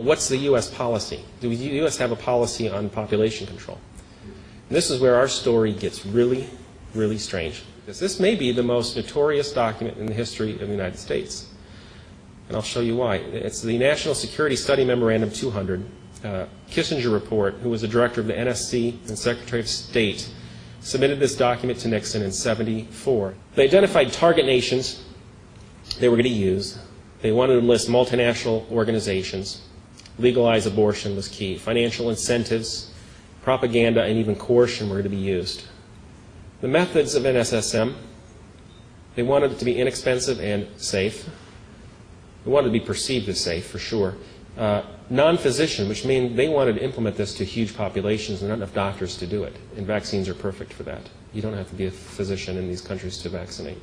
What's the U.S. policy? Do the U.S. have a policy on population control? And this is where our story gets really, really strange. Because this may be the most notorious document in the history of the United States. And I'll show you why. It's the National Security Study Memorandum 200, Kissinger report, who was the director of the NSC and Secretary of State, submitted this document to Nixon in '74. They identified target nations they were going to use. They wanted to list multinational organizations. Legalize abortion was key. Financial incentives, propaganda, and even coercion were going to be used. The methods of NSSM, they wanted it to be inexpensive and safe. They wanted to be perceived as safe, for sure. Non-physician, which means they wanted to implement this to huge populations and not enough doctors to do it. And vaccines are perfect for that. You don't have to be a physician in these countries to vaccinate.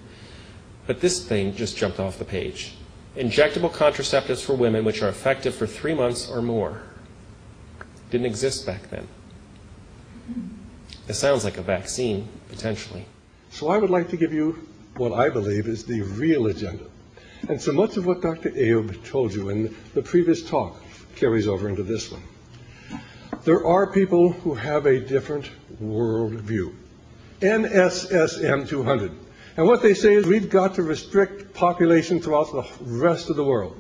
But this thing just jumped off the page. Injectable contraceptives for women which are effective for 3 months or more. Didn't exist back then. It sounds like a vaccine, potentially. So I would like to give you what I believe is the real agenda. And so much of what Dr. Ayoub told you in the previous talk carries over into this one. There are people who have a different world view. NSSM 200. And what they say is we've got to restrict population throughout the rest of the world.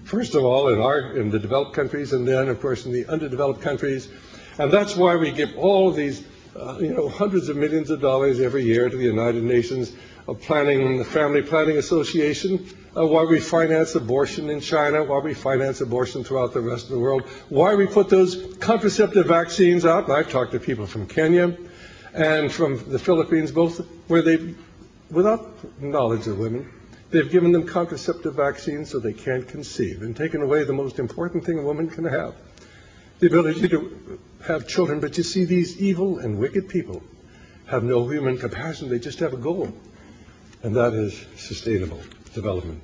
First of all, in the developed countries, and then, of course, in the underdeveloped countries. And that's why we give all of these, hundreds of millions of dollars every year to the United Nations Planning, the Family Planning Association, why we finance abortion in China, why we finance abortion throughout the rest of the world, why we put those contraceptive vaccines out. And I've talked to people from Kenya and from the Philippines, both where they, without knowledge of women, they've given them contraceptive vaccines so they can't conceive and taken away the most important thing a woman can have, the ability to have children. But you see, these evil and wicked people have no human compassion. They just have a goal, and that is sustainable development.